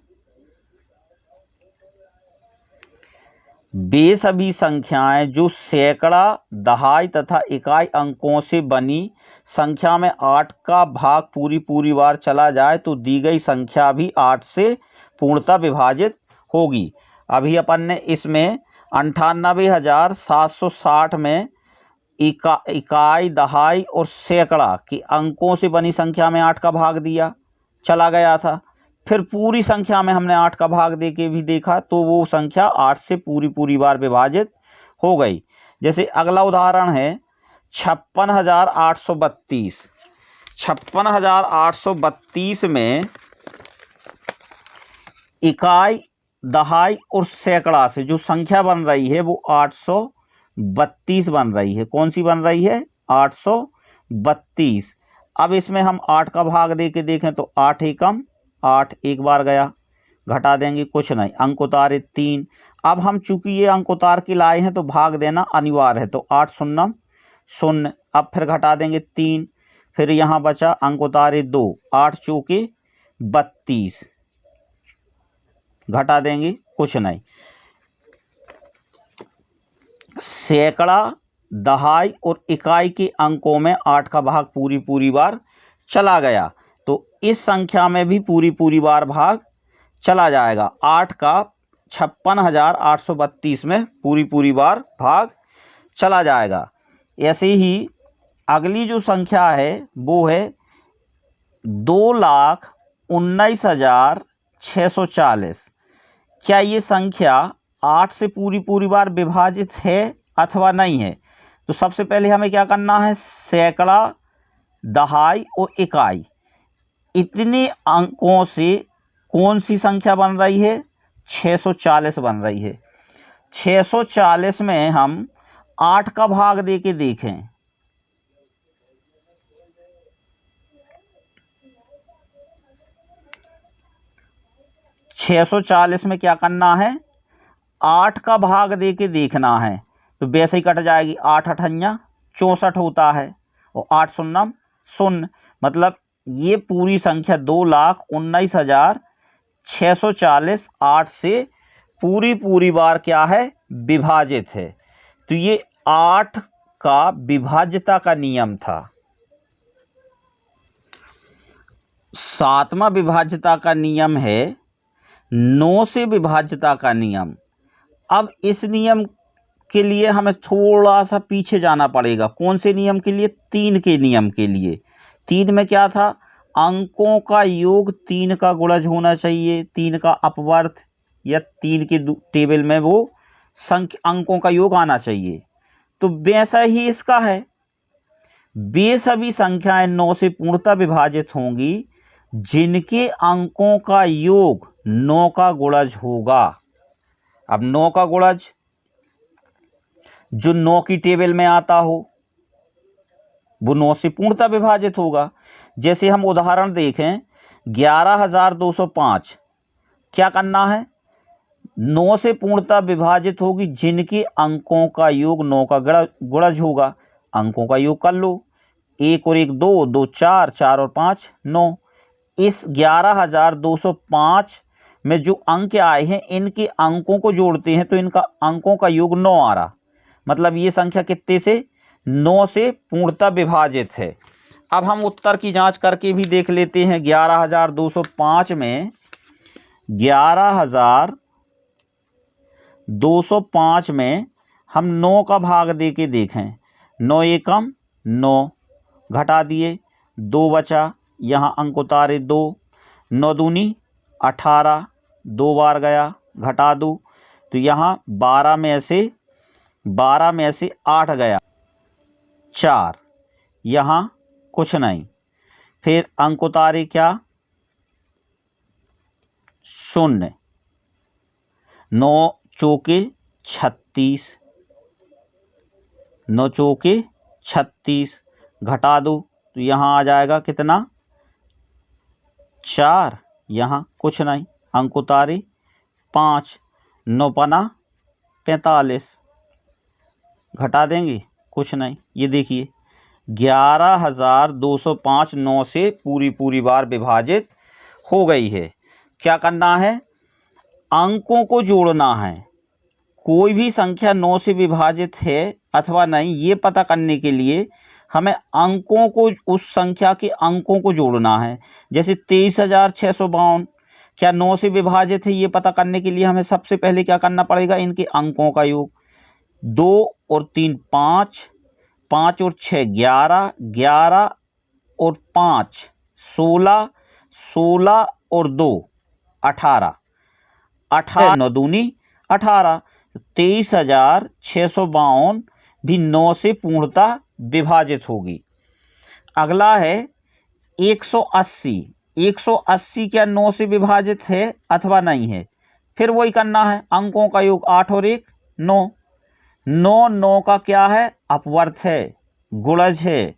वे सभी संख्याएं जो सैकड़ा, दहाई तथा इकाई अंकों से बनी संख्या में 8 का भाग पूरी बार चला जाए तो दी गई संख्या भी 8 से पूर्णतः विभाजित होगी। अभी अपन ने इसमें 98,760 में इकाई, दहाई और सैकड़ा के अंकों से बनी संख्या में 8 का भाग दिया, चला गया था। फिर पूरी संख्या में हमने 8 का भाग दे के भी देखा तो वो संख्या 8 से पूरी बार विभाजित हो गई। जैसे अगला उदाहरण है 56,832। 56,832 में इकाई, दहाई और सैकड़ा से जो संख्या बन रही है वो 832 बन रही है। कौन सी बन रही है? 832। अब इसमें हम 8 का भाग दे के देखें तो 8 एकम 8, एक बार गया, घटा देंगे, कुछ नहीं, अंक उतारे 3। अब हम चूंकि ये अंक उतार के लाए हैं तो भाग देना अनिवार्य है, तो 8 शून्यम 0, अब फिर घटा देंगे 3, फिर यहाँ बचा अंक उतारे 2, 8 चौके 32, घटा देंगे, कुछ नहीं। सैकड़ा, दहाई और इकाई के अंकों में 8 का भाग पूरी बार चला गया तो इस संख्या में भी पूरी बार भाग चला जाएगा। 8 का 56,832 में पूरी बार भाग चला जाएगा। ऐसे ही अगली जो संख्या है वो है 2,19,640। क्या ये संख्या 8 से पूरी बार विभाजित है अथवा नहीं है? तो सबसे पहले हमें क्या करना है, सैकड़ा, दहाई और इकाई, इतने अंकों से कौन सी संख्या बन रही है? 640 बन रही है। 640 में हम 8 का भाग दे के देखें, में क्या करना है, 8 का भाग दे के देखना है तो वैसे ही कट जाएगी। 8 अठन्या 64 होता है और 8 शून्यम 0, मतलब ये पूरी संख्या 2,19,640 8 से पूरी बार क्या है, विभाजित है। तो ये 8 का विभाज्यता का नियम था। 7वां विभाज्यता का नियम है 9 से विभाज्यता का नियम। अब इस नियम के लिए हमें थोड़ा सा पीछे जाना पड़ेगा। कौन से नियम के लिए? 3 के नियम के लिए। 3 में क्या था, अंकों का योग 3 का गुणज होना चाहिए, 3 का अपवर्त या 3 के टेबल में वो अंकों का योग आना चाहिए। तो वैसा ही इसका है, वे सभी संख्याएं 9 से पूर्णतः विभाजित होंगी जिनके अंकों का योग 9 का गुणज होगा। अब 9 का गुणज जो 9 की टेबल में आता हो वो 9 से पूर्णतः विभाजित होगा। जैसे हम उदाहरण देखें 11,205, क्या करना है, 9 से पूर्णतः विभाजित होगी जिनके अंकों का योग 9 का गुणज होगा। अंकों का योग कर लो, 1 और 1 2, 2 4, 4 और 5 9। इस 11,205 में जो अंक आए हैं इनके अंकों को जोड़ते हैं तो इनका अंकों का योग 9 आ रहा। मतलब ये संख्या कितने से 9 से पूर्णतः विभाजित है। अब हम उत्तर की जांच करके भी देख लेते हैं। 11,205 में 11,205 में हम 9 का भाग दे के देखें। 9 एकम 9, घटा दिए 2 बचा, यहाँ अंक उतारे 2, 9 दूनी 18, 2 बार गया, घटा दूँ तो यहाँ 12 में से 8 गया 4, यहाँ कुछ नहीं। फिर अंक उतारे क्या 0, 9 चौके 36, 9 चौके 36, घटा दो तो यहाँ आ जाएगा कितना 4, यहाँ कुछ नहीं। अंक उतारे 5, 9 पना 45, घटा देंगे कुछ नहीं। ये देखिए 11,205 9 से पूरी बार विभाजित हो गई है। क्या करना है, अंकों को जोड़ना है। कोई भी संख्या 9 से विभाजित है अथवा नहीं ये पता करने के लिए हमें अंकों को, उस संख्या के अंकों को जोड़ना है। जैसे 23,652 क्या 9 से विभाजित है, ये पता करने के लिए हमें सबसे पहले क्या करना पड़ेगा, इनके अंकों का योग। 2 और 3 5, 5 और 6 11, 11 और 5 16, 16 और 2 18, 18 9 दूनी 18। 23,652 भी 9 से पूर्णतः विभाजित होगी। अगला है 180। 180 क्या 9 से विभाजित है अथवा नहीं है, फिर वही करना है। अंकों का योग 8 और 1 9। 9 9 का क्या है, अपवर्त है, गुणज है।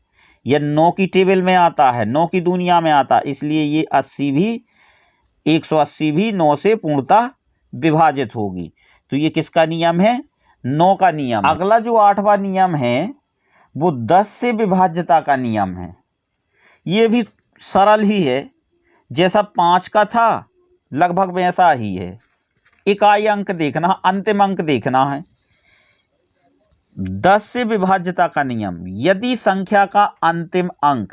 यह 9 की टेबल में आता है, 9 की दुनिया में आता है, इसलिए ये 180 भी 9 से पूर्णतः विभाजित होगी। तो ये किसका नियम है, 9 का नियम। अगला जो 8वां नियम है वो 10 से विभाज्यता का नियम है। ये भी सरल ही है, जैसा 5 का था लगभग वैसा ही है। इकाई अंक देखना, अंतिम अंक देखना है। 10 से विभाज्यता का नियम, यदि संख्या का अंतिम अंक,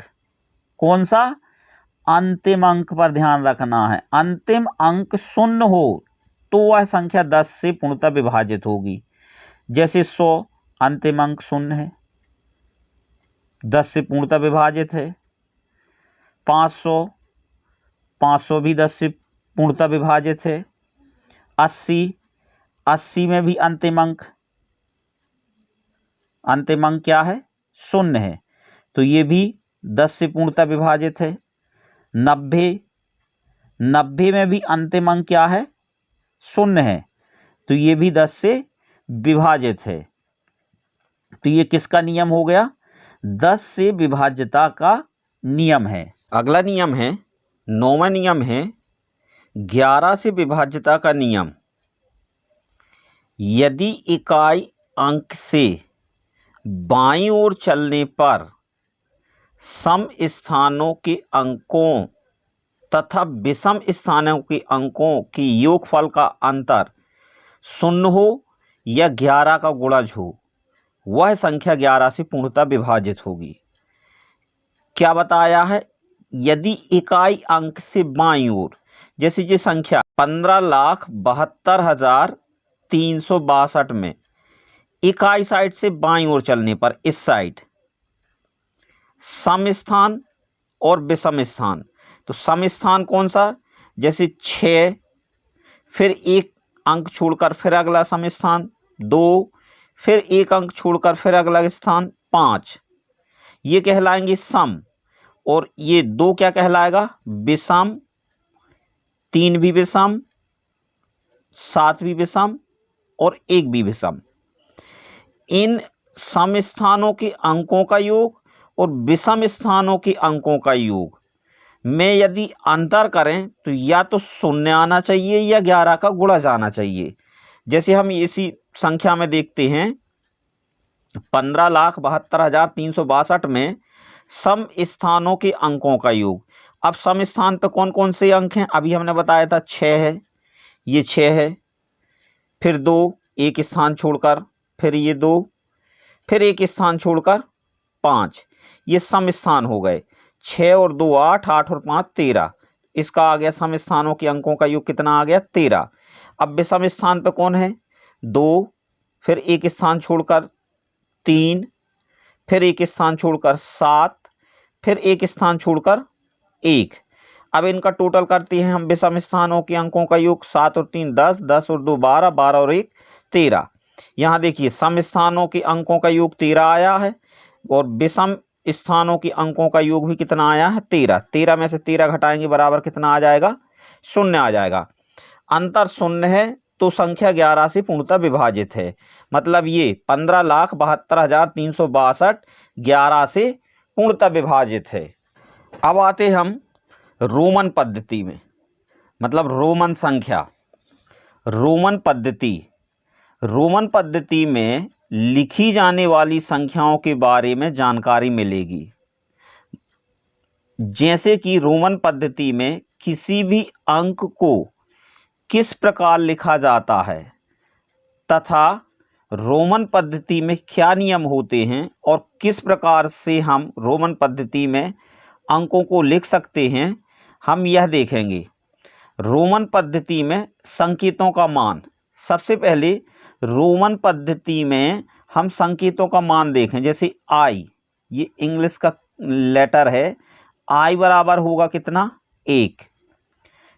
कौन सा, अंतिम अंक पर ध्यान रखना है, अंतिम अंक 0 हो तो वह संख्या 10 से पूर्णतः विभाजित होगी। जैसे 100 अंतिम अंक 0 है, 10 से पूर्णतः विभाजित है। 500 भी 10 से पूर्णतः विभाजित है। 80 में भी अंतिम अंक क्या है, 0 है, तो ये भी 10 से पूर्णतः विभाजित है। 90 में भी अंतिम अंक क्या है, 0 है, तो ये भी 10 से विभाजित है। तो ये किसका नियम हो गया, 10 से विभाज्यता का नियम है। अगला नियम है 9वां नियम है 11 से विभाज्यता का नियम। यदि इकाई अंक से बाईं ओर चलने पर सम स्थानों के अंकों तथा विषम स्थानों के अंकों की योगफल का अंतर 0 हो या 11 का गुणज हो, वह संख्या 11 से पूर्णतः विभाजित होगी। क्या बताया है, यदि इकाई अंक से बाईं ओर, जैसे ये संख्या 15,72,362 में इकाई साइड से बाईं ओर चलने पर इस साइड सम स्थान और विषम स्थान, तो सम स्थान कौन सा, जैसे 6, फिर 1 अंक छोड़कर फिर अगला सम स्थान 2, फिर 1 अंक छोड़कर फिर अगला स्थान 5, ये कहलाएंगे सम। और ये 2 क्या कहलाएगा, विषम। 3 भी विषम, 7 भी विषम और 1 भी विषम। इन सम स्थानों के अंकों का योग और विषम स्थानों के अंकों का योग में यदि अंतर करें तो या तो शून्य आना चाहिए या 11 का गुणज आना चाहिए। जैसे हम इसी संख्या में देखते हैं 15,72,362 में सम स्थानों के अंकों का योग। अब सम स्थान पे कौन कौन से अंक हैं? अभी हमने बताया था 6 है, ये 6 है, फिर 2 एक स्थान छोड़कर, फिर ये 2, फिर एक स्थान छोड़कर 5, ये सम स्थान हो गए। 6 और 2 8, 8 और 5 13, इसका आ गया सम स्थानों के अंकों का योग कितना आ गया? 13। अब विषम स्थान पे कौन है? 2, फिर एक स्थान छोड़कर 3, फिर एक स्थान छोड़कर 7, फिर एक स्थान छोड़कर 1। अब इनका टोटल करते हैं हम विषम स्थानों के अंकों का योग। 7 और 3 10, 10 और 2 12, 12 और 1 13। यहाँ देखिए सम स्थानों के अंकों का योग 13 आया है और विषम स्थानों के अंकों का योग भी कितना आया है? 13। 13 में से 13 घटाएंगे बराबर कितना आ जाएगा? शून्य आ जाएगा। अंतर शून्य है तो संख्या 11 से पूर्णतः विभाजित है। मतलब ये 15,72,362 11 से पूर्णतः विभाजित है। अब आते हम रोमन पद्धति में, मतलब रोमन संख्या। रोमन पद्धति में लिखी जाने वाली संख्याओं के बारे में जानकारी मिलेगी। जैसे कि रोमन पद्धति में किसी भी अंक को किस प्रकार लिखा जाता है तथा रोमन पद्धति में क्या नियम होते हैं और किस प्रकार से हम रोमन पद्धति में अंकों को लिख सकते हैं, हम यह देखेंगे। रोमन पद्धति में संकेतों का मान, सबसे पहले रोमन पद्धति में हम संकेतों का मान देखें। जैसे आई, ये इंग्लिश का लेटर है, आई बराबर होगा कितना? 1।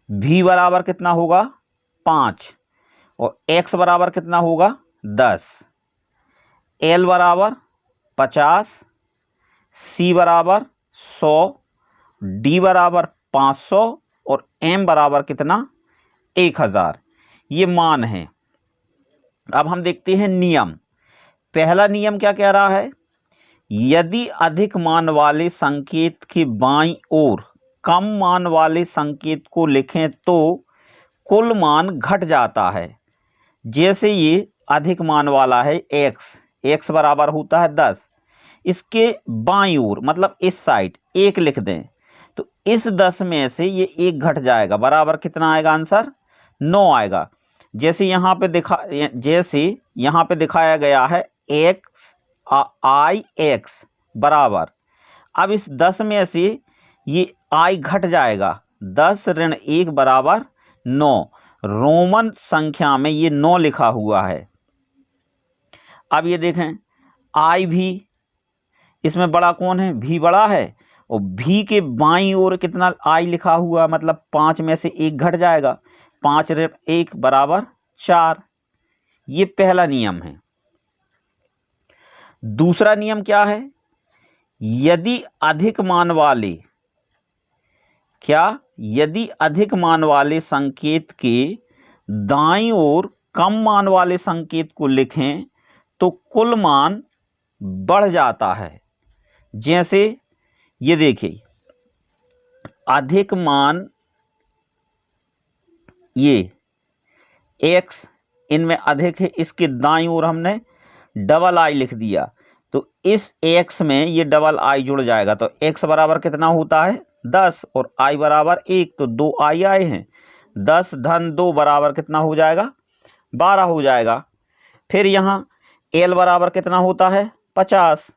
भी बराबर कितना होगा? 5। और एक्स बराबर कितना होगा? 10। एल बराबर 50, सी बराबर 100, डी बराबर 500 और एम बराबर कितना? 1000। ये मान है। अब हम देखते हैं नियम। पहला नियम क्या कह रहा है? यदि अधिक मान वाले संकेत के बाईं ओर कम मान वाले संकेत को लिखें तो कुल मान घट जाता है। जैसे ये अधिक मान वाला है x बराबर होता है 10, इसके बाईं ओर मतलब इस साइड 1 लिख दें तो इस 10 में से ये 1 घट जाएगा, बराबर कितना आएगा? आंसर 9 आएगा। जैसे यहाँ पे दिखाया गया है x बराबर, अब इस 10 में से ये i घट जाएगा, 10 ऋण 1 बराबर 9। रोमन संख्या में ये 9 लिखा हुआ है। अब ये देखें i भी, इसमें बड़ा कौन है? भी बड़ा है, और भी के बाईं ओर कितना i लिखा हुआ, मतलब 5 में से 1 घट जाएगा, 5 ऋण 1 बराबर 4। ये पहला नियम है। दूसरा नियम क्या है? यदि अधिक मान वाले संकेत के दाईं ओर कम मान वाले संकेत को लिखें तो कुल मान बढ़ जाता है। जैसे ये देखिए अधिक मान, ये x इनमें अधिक है, इसके दाईं ओर हमने डबल i लिख दिया तो इस x में ये डबल i जुड़ जाएगा तो x बराबर कितना होता है? 10 और i बराबर 1 तो 2 i आए हैं। 10 धन 2 बराबर कितना हो जाएगा? 12 हो जाएगा। फिर यहाँ l बराबर कितना होता है? 50।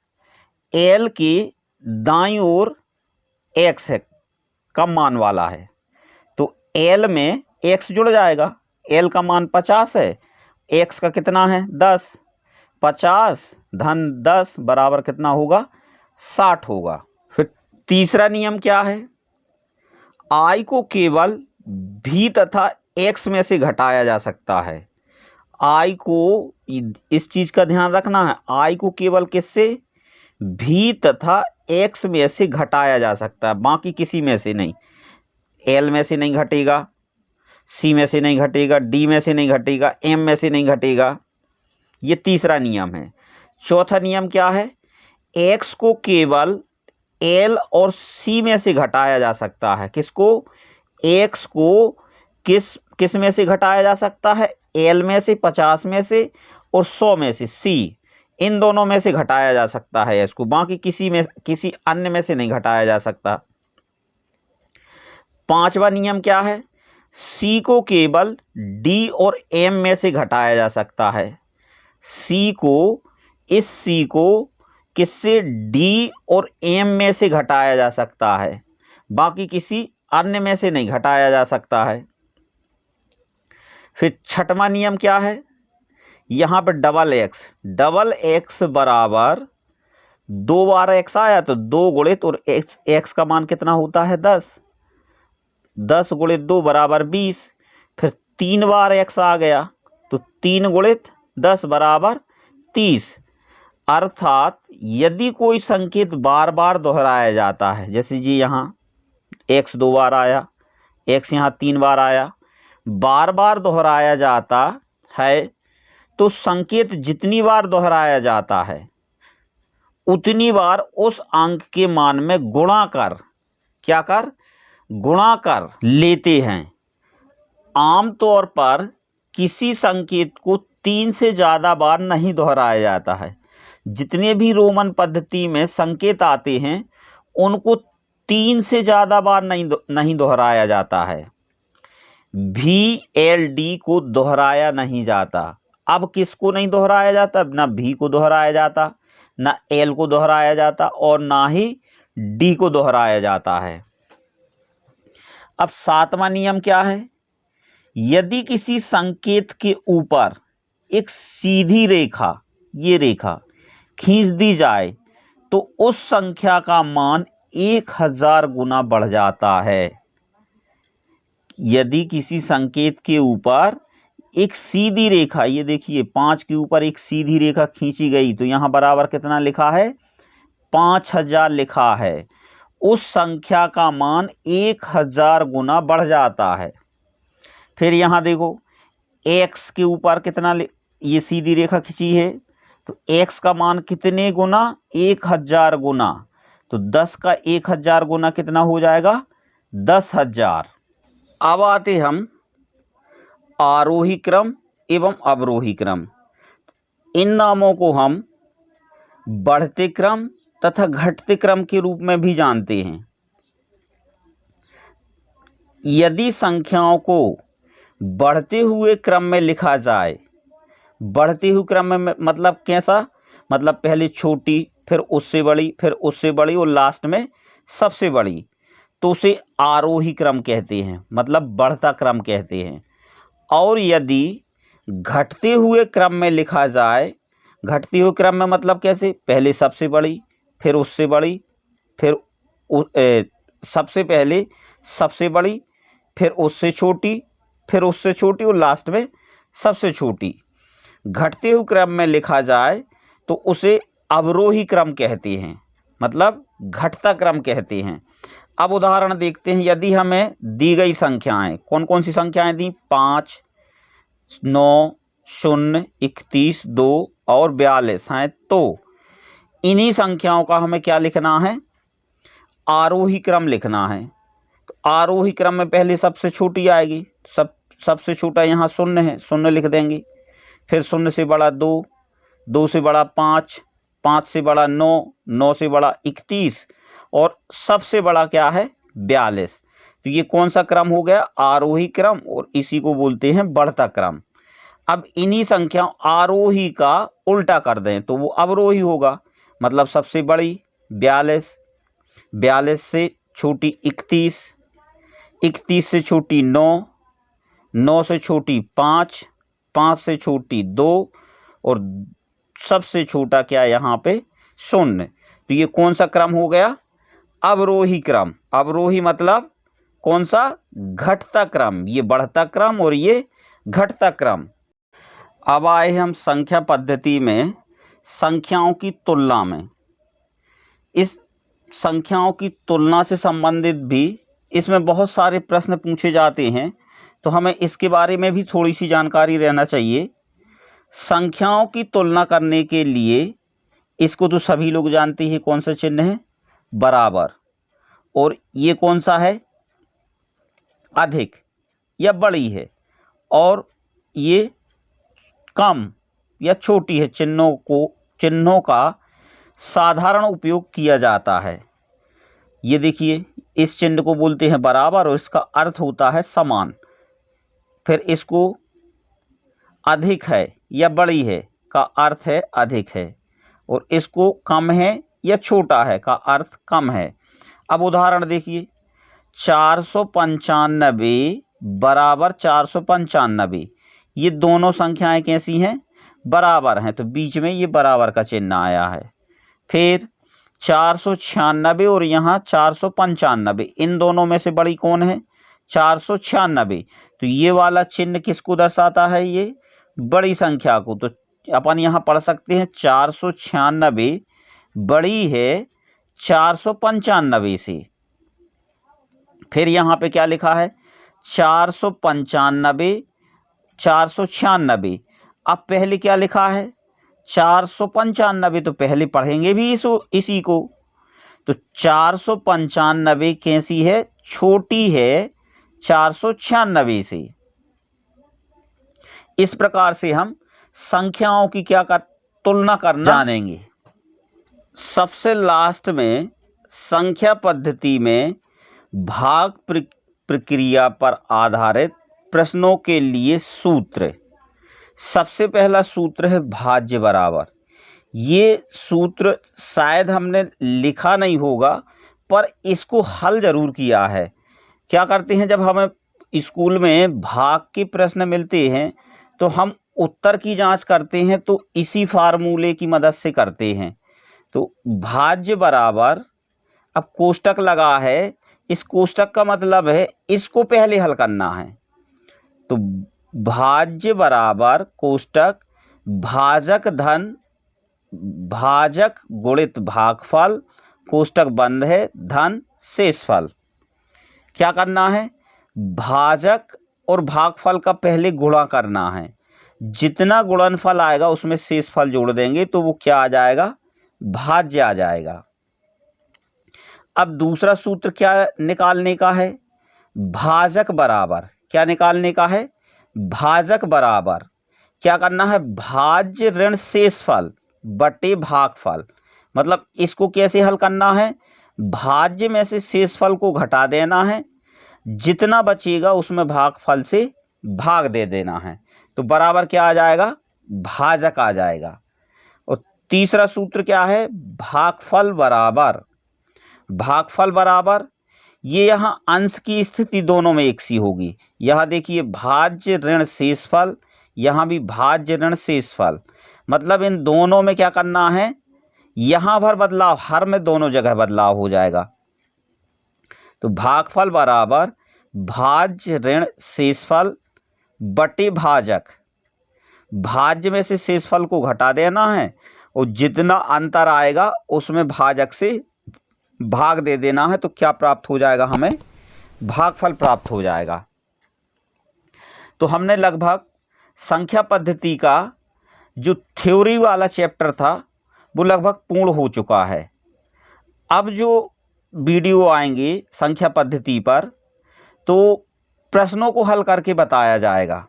l की दाईं ओर x है, कम मान वाला है, तो l में x जुड़ जाएगा। l का मान 50 है, x का कितना है? 10। 50 धन 10 बराबर कितना होगा? 60 होगा। फिर तीसरा नियम क्या है? i को केवल v तथा x में से घटाया जा सकता है। i को, इस चीज का ध्यान रखना है, i को केवल किससे? v तथा x में से घटाया जा सकता है, बाकी किसी में से नहीं। l में से नहीं घटेगा, c में से नहीं घटेगा, d में से नहीं घटेगा, m में से नहीं घटेगा। ये तीसरा नियम है। चौथा नियम क्या है? x को केवल एल और सी में से घटाया जा सकता है। किसको? एक्स को किस में से घटाया जा सकता है? एल में से, 50 में से और 100 में से, सी, इन दोनों में से घटाया जा सकता है एस को, बाकी किसी अन्य में से नहीं घटाया जा सकता। 5वां नियम क्या है? सी को केवल डी और एम में से घटाया जा सकता है। सी को किससे? डी और एम में से घटाया जा सकता है, बाकी किसी अन्य में से नहीं घटाया जा सकता है। फिर 6वां नियम क्या है? यहाँ पर डबल एक्स बराबर 2 बार एक्स आया तो 2 गुणित, और एक्स का मान कितना होता है? 10 गुणित 2 बराबर 20। फिर 3 बार एक्स आ गया तो 3 गुणित 10 बराबर 30। अर्थात यदि कोई संकेत बार बार दोहराया जाता है, जैसे जी यहाँ एक्स 2 बार आया, एक्स यहाँ 3 बार आया, बार बार दोहराया जाता है, तो संकेत जितनी बार दोहराया जाता है उतनी बार उस अंक के मान में गुणा कर लेते हैं। आमतौर पर किसी संकेत को 3 से ज़्यादा बार नहीं दोहराया जाता है। जितने भी रोमन पद्धति में संकेत आते हैं उनको 3 से ज़्यादा बार नहीं दोहराया जाता है। VLD को दोहराया नहीं जाता। अब किसको नहीं दोहराया जाता? ना V को दोहराया जाता, ना L को दोहराया जाता और ना ही D को दोहराया जाता है। अब 7वां नियम क्या है? यदि किसी संकेत के ऊपर एक सीधी रेखा, ये रेखा खींच दी जाए तो उस संख्या का मान 1000 गुना बढ़ जाता है। यदि किसी संकेत के ऊपर एक सीधी रेखा, ये देखिए 5 के ऊपर एक सीधी रेखा खींची गई तो यहाँ बराबर कितना लिखा है? 5000 लिखा है। उस संख्या का मान 1000 गुना बढ़ जाता है। फिर यहाँ देखो x के ऊपर कितना ये सीधी रेखा खींची है तो x का मान कितने गुना? 1000 गुना। तो 10 का 1000 गुना कितना हो जाएगा? 10,000। अब आते हम आरोही क्रम एवं अवरोही क्रम। इन नामों को हम बढ़ते क्रम तथा घटते क्रम के रूप में भी जानते हैं। यदि संख्याओं को बढ़ते हुए क्रम में लिखा जाए, बढ़ते हुए क्रम में मतलब कैसा? मतलब पहले छोटी, फिर उससे बड़ी, फिर उससे बड़ी और लास्ट में सबसे बड़ी, तो उसे आरोही क्रम कहते हैं, मतलब बढ़ता क्रम कहते हैं। और यदि घटते हुए क्रम में लिखा जाए, घटते हुए क्रम में मतलब कैसे? पहले सबसे बड़ी, फिर उससे बड़ी, फिर सबसे पहले सबसे बड़ी, फिर उससे छोटी, फिर उससे छोटी और लास्ट में सबसे छोटी। घटते हुए क्रम में लिखा जाए तो उसे अवरोही क्रम कहते हैं, मतलब घटता क्रम कहते हैं। अब उदाहरण देखते हैं। यदि हमें दी गई संख्याएं, कौन कौन सी संख्याएं दी? 5, 9, 0, 31, 2 और 42 हैं, तो इन्हीं संख्याओं का हमें क्या लिखना है? आरोही क्रम लिखना है। तो आरोही क्रम में पहले सबसे छोटी आएगी, सबसे छोटा यहाँ 0 है, 0 लिख देंगे। फिर 0 से बड़ा 2, 2 से बड़ा 5, 5 से बड़ा 9, 9 से बड़ा 31 और सबसे बड़ा क्या है? 42। तो ये कौन सा क्रम हो गया? आरोही क्रम, और इसी को बोलते हैं बढ़ता क्रम। अब इन्हीं संख्याओं आरोही का उल्टा कर दें तो वो अवरोही होगा, मतलब सबसे बड़ी 42, 42 से छोटी 31, 31 से छोटी 9, 9 से छोटी 5, 5 से छोटी 2 और सबसे छोटा क्या यहाँ पे? 0। तो ये कौन सा क्रम हो गया? अवरोही क्रम। अवरोही मतलब कौन सा? घटता क्रम। ये बढ़ता क्रम और ये घटता क्रम। अब आए हम संख्या पद्धति में संख्याओं की तुलना में। इस संख्याओं की तुलना से संबंधित भी इसमें बहुत सारे प्रश्न पूछे जाते हैं, तो हमें इसके बारे में भी थोड़ी सी जानकारी रहना चाहिए। संख्याओं की तुलना करने के लिए इसको तो सभी लोग जानते हैं, कौन सा चिन्ह है? बराबर, और ये कौन सा है, अधिक या बड़ी है, और ये कम या छोटी है। चिन्हों का साधारण उपयोग किया जाता है। ये देखिए, इस चिन्ह को बोलते हैं बराबर और इसका अर्थ होता है समान। फिर इसको अधिक है या बड़ी है का अर्थ है अधिक है, और इसको कम है या छोटा है का अर्थ कम है। अब उदाहरण देखिए, 495 बराबर 495, ये दोनों संख्याएं कैसी हैं, बराबर हैं, तो बीच में ये बराबर का चिन्ह आया है। फिर 496 और यहाँ 495, इन दोनों में से बड़ी कौन है, 496, तो ये वाला चिन्ह किसको दर्शाता है, ये बड़ी संख्या को। तो अपन यहाँ पढ़ सकते हैं 496 बड़ी है 495 से। फिर यहाँ पे क्या लिखा है, 495 496। अब पहले क्या लिखा है, 495, तो पहले पढ़ेंगे भी इसी को। तो 495 कैसी है, छोटी है 496 से। इस प्रकार से हम संख्याओं की तुलना करना जानेंगे। सबसे लास्ट में संख्या पद्धति में भाग प्रक्रिया पर आधारित प्रश्नों के लिए सूत्र। सबसे पहला सूत्र है भाज्य बराबर। ये सूत्र शायद हमने लिखा नहीं होगा, पर इसको हल ज़रूर किया है। क्या करते हैं, जब हमें स्कूल में भाग के प्रश्न मिलते हैं तो हम उत्तर की जांच करते हैं, तो इसी फार्मूले की मदद से करते हैं। तो भाज्य बराबर, अब कोष्टक लगा है, इस कोष्टक का मतलब है इसको पहले हल करना है। तो भाज्य बराबर कोष्टक भाजक धन भाजक गुणित भागफल, कोष्टक बंद है, धन शेषफल। क्या करना है, भाजक और भागफल का पहले गुणा करना है। जितना गुणनफल आएगा उसमें शेषफल जोड़ देंगे तो वो क्या आ जाएगा, भाज्य आ जाएगा। अब दूसरा सूत्र क्या निकालने का है, भाजक बराबर। क्या निकालने का है, भाजक बराबर क्या करना है, भाज्य ऋण शेषफल बटे भागफल। मतलब इसको कैसे हल करना है, भाज्य में से शेषफल को घटा देना है, जितना बचेगा उसमें भागफल से भाग दे देना है, तो बराबर क्या आ जाएगा, भाजक आ जाएगा। और तीसरा सूत्र क्या है, भागफल बराबर। भागफल बराबर, ये यहाँ अंश की स्थिति दोनों में एक सी होगी। यहाँ देखिए भाज्य ऋण शेषफल, यहाँ भी भाज्य ऋण शेषफल, मतलब इन दोनों में क्या करना है, यहाँ भर बदलाव, हर में दोनों जगह बदलाव हो जाएगा। तो भागफल बराबर भाज्य ऋण शेषफल बटे भाजक। भाज्य में से शेषफल को घटा देना है और जितना अंतर आएगा उसमें भाजक से भाग दे देना है, तो क्या प्राप्त हो जाएगा, हमें भागफल प्राप्त हो जाएगा। तो हमने लगभग संख्या पद्धति का जो थ्योरी वाला चैप्टर था वो लगभग पूर्ण हो चुका है। अब जो वीडियो आएंगे संख्या पद्धति पर, तो प्रश्नों को हल करके बताया जाएगा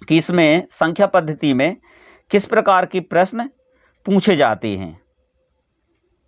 कि इसमें संख्या पद्धति में किस प्रकार के प्रश्न पूछे जाते हैं।